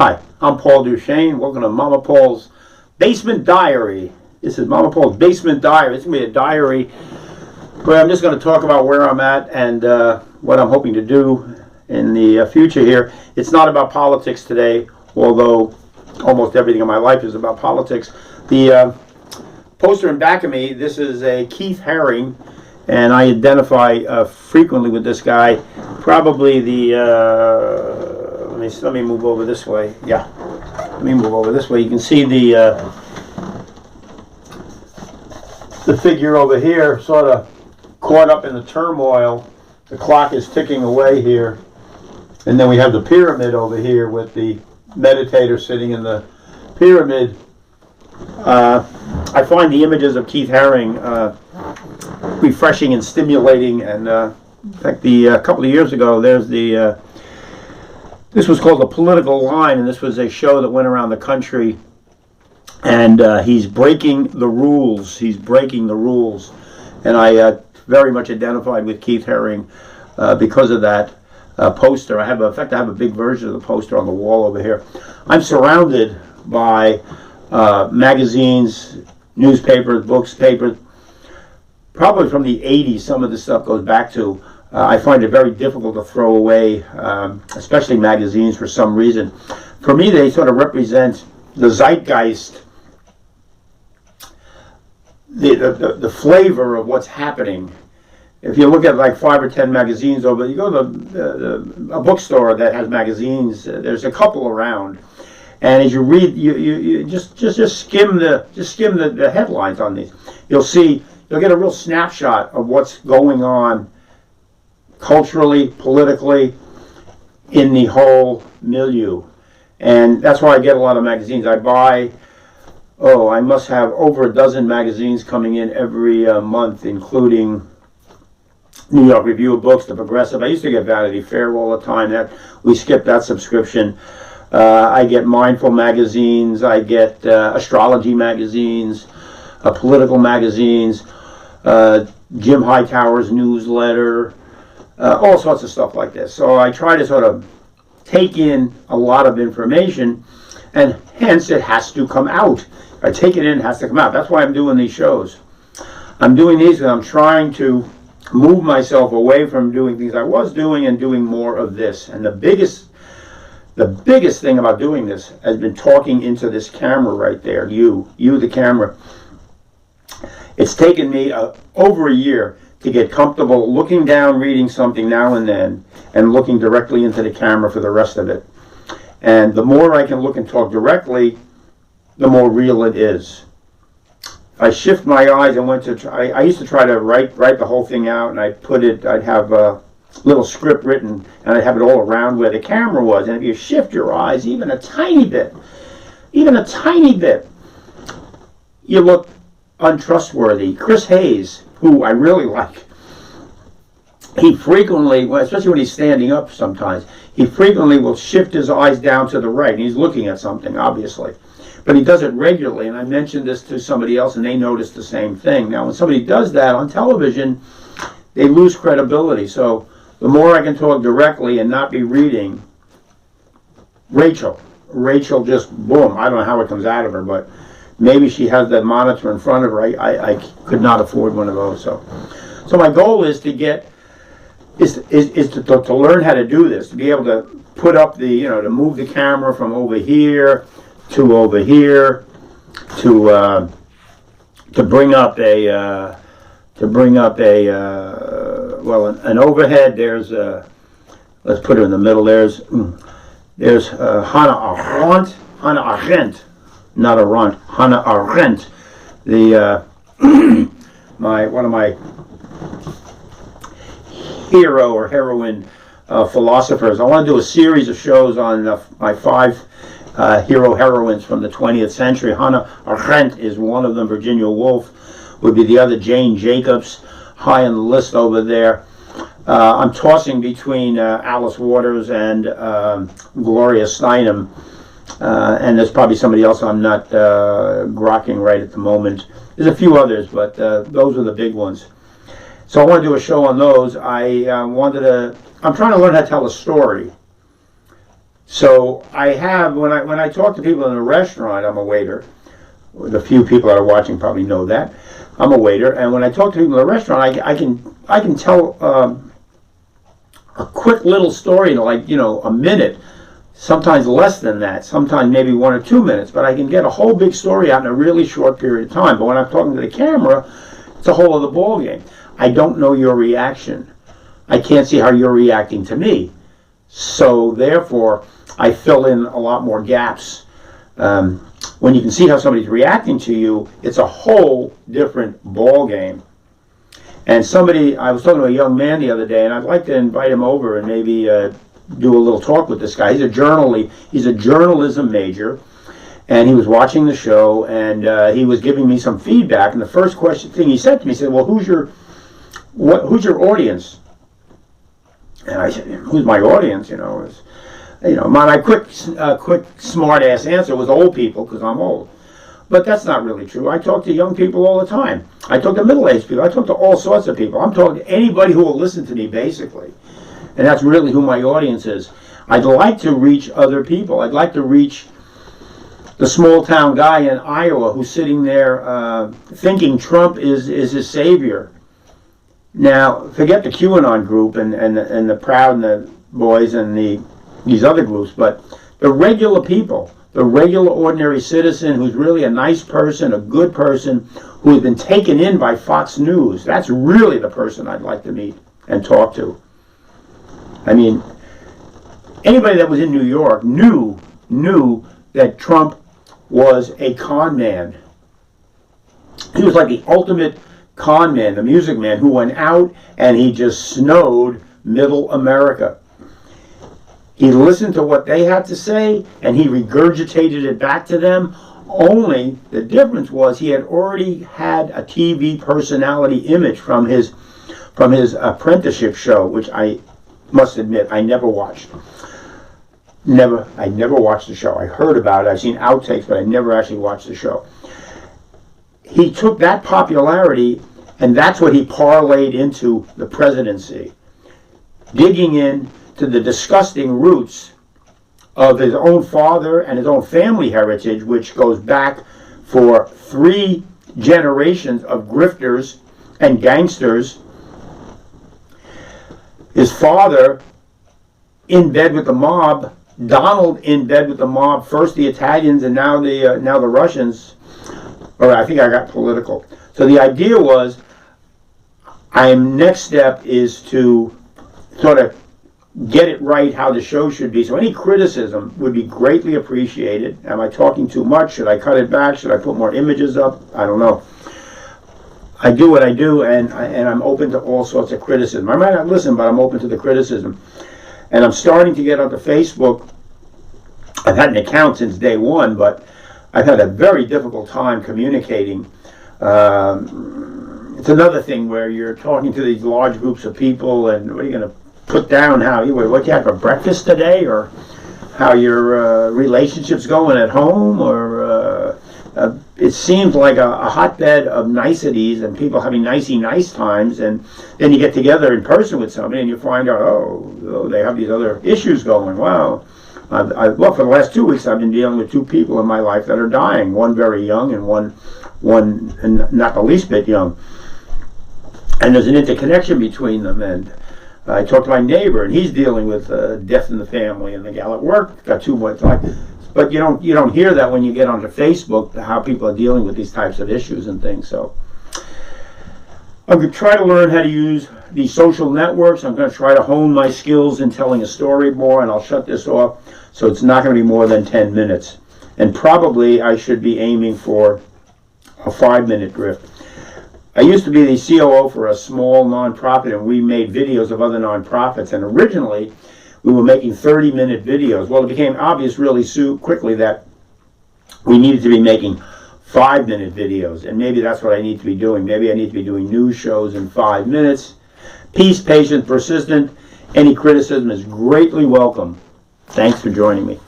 Hi, I'm Paul Duchesne. Welcome to Mama Paul's Basement Diary. This is Mama Paul's Basement Diary. It's going to be a diary where I'm just going to talk about where I'm at and what I'm hoping to do in the future here. It's not about politics today, although almost everything in my life is about politics. The poster in back of me, this is a Keith Haring, and I identify frequently with this guy. Probably the... Let me move over this way. Yeah, let me move over this way. You can see the figure over here, sort of caught up in the turmoil. The clock is ticking away here, and then we have the pyramid over here with the meditator sitting in the pyramid. I find the images of Keith Haring refreshing and stimulating. And in fact, a couple of years ago, there's the this was called The Political Line, and this was a show that went around the country, and he's breaking the rules. He's breaking the rules, and I very much identified with Keith Haring because of that poster. In fact, I have a big version of the poster on the wall over here. I'm surrounded by magazines, newspapers, books, papers, probably from the 80s. Some of this stuff goes back to. I find it very difficult to throw away, especially magazines for some reason. For me, they sort of represent the zeitgeist, the flavor of what's happening. If you look at like 5 or 10 magazines over, you go to a bookstore that has magazines. There's a couple around, and as you read, you just skim the headlines on these. You'll get a real snapshot of what's going on culturally, politically, in the whole milieu. And that's why I get a lot of magazines. I must have over a dozen magazines coming in every month, including New York Review of Books, The Progressive. I used to get Vanity Fair all the time. We skipped that subscription. I get Mindful magazines. I get astrology magazines, political magazines, Jim Hightower's newsletter, all sorts of stuff like this. So I try to sort of take in a lot of information, and hence it has to come out. I take it in, it has to come out. That's why I'm doing these shows. I'm doing these because I'm trying to move myself away from doing things I was doing and doing more of this. And the biggest thing about doing this has been talking into this camera right there. You the camera. It's taken me over a year to get comfortable looking down, reading something now and then, and looking directly into the camera for the rest of it. And the more I can look and talk directly, the more real it is. I shift my eyes and I used to try to write the whole thing out, and I'd have a little script written, and I'd have it all around where the camera was. And if you shift your eyes even a tiny bit, you look untrustworthy. Chris Hayes, who I really like, he frequently, especially when he's standing up sometimes, he frequently will shift his eyes down to the right, and he's looking at something, obviously. But he does it regularly, and I mentioned this to somebody else, and they noticed the same thing. Now, when somebody does that on television, they lose credibility. So the more I can talk directly and not be reading, Rachel just, boom, I don't know how it comes out of her, but maybe she has that monitor in front of her. I could not afford one of those. So my goal is to to learn how to do this, to be able to put up to move the camera from over here to over here, to bring up an overhead. There's let's put it in the middle. There's Hannah Arendt. Not a runt, Hannah Arendt, one of my hero or heroine philosophers. I want to do a series of shows on my 5 heroines from the 20th century. Hannah Arendt is one of them. Virginia Woolf would be the other. Jane Jacobs, high on the list over there. I'm tossing between Alice Waters and Gloria Steinem. And there's probably somebody else I'm not grokking right at the moment. There's a few others, but those are the big ones. So I want to do a show on those. I'm trying to learn how to tell a story. So I have, when I talk to people in a restaurant, I'm a waiter. The few people that are watching probably know that. I'm a waiter, and when I talk to people in a restaurant, I can tell a quick little story in a minute, sometimes less than that, sometimes maybe 1 or 2 minutes, but I can get a whole big story out in a really short period of time. But when I'm talking to the camera, it's a whole other ballgame. I don't know your reaction. I can't see how you're reacting to me. So therefore, I fill in a lot more gaps. When you can see how somebody's reacting to you, it's a whole different ball game. And I was talking to a young man the other day, and I'd like to invite him over and maybe do a little talk with this guy. He's a journalism major, and he was watching the show, and he was giving me some feedback. And the first thing he said to me, he said, "Well, who's your audience?" And I said, "Who's my audience?" My quick smart ass answer was old people, because I'm old. But that's not really true. I talk to young people all the time. I talk to middle-aged people. I talk to all sorts of people. I'm talking to anybody who will listen to me, basically. And that's really who my audience is. I'd like to reach other people. I'd like to reach the small-town guy in Iowa who's sitting there thinking Trump is his savior. Now, forget the QAnon group and the Proud and the Boys and these other groups, but the regular people, the regular ordinary citizen who's really a nice person, a good person, who has been taken in by Fox News, that's really the person I'd like to meet and talk to. I mean, anybody that was in New York knew that Trump was a con man. He was like the ultimate con man, the music man, who went out and he just snowed middle America. He listened to what they had to say, and he regurgitated it back to them. Only the difference was he had already had a TV personality image from his apprenticeship show, which I must admit I never watched. I never watched the show. I heard about it. I've seen outtakes, but I never actually watched the show. He took that popularity, and that's what he parlayed into the presidency, digging in to the disgusting roots of his own father and his own family heritage, which goes back for 3 generations of grifters and gangsters. His father in bed with the mob, Donald in bed with the mob, first the Italians and now the Russians. Or I think I got political. So the idea was, next step is to sort of get it right how the show should be. So any criticism would be greatly appreciated. Am I talking too much? Should I cut it back? Should I put more images up? I don't know. I do what I do, and I'm open to all sorts of criticism. I might not listen, but I'm open to the criticism. And I'm starting to get onto Facebook. I've had an account since day one, but I've had a very difficult time communicating. It's another thing where you're talking to these large groups of people, and what are you going to put down what you had for breakfast today, or how your relationship's going at home, or it seems like a hotbed of niceties and people having nice times, and then you get together in person with somebody and you find out, oh they have these other issues going. Wow. Well, for the last 2 weeks I've been dealing with 2 people in my life that are dying, one very young and one not the least bit young. And there's an interconnection between them, and I talked to my neighbor, and he's dealing with death in the family, and the gal at work got 2 more. But you don't hear that when you get onto Facebook, how people are dealing with these types of issues and things. So I'm going to try to learn how to use these social networks. I'm going to try to hone my skills in telling a story more, and I'll shut this off so it's not going to be more than 10 minutes. And probably I should be aiming for a 5-minute drift. I used to be the COO for a small nonprofit, and we made videos of other nonprofits. And originally, we were making 30-minute videos. Well, it became obvious really quickly that we needed to be making 5-minute videos, and maybe that's what I need to be doing. Maybe I need to be doing news shows in 5 minutes. Peace, patient, persistent. Any criticism is greatly welcome. Thanks for joining me.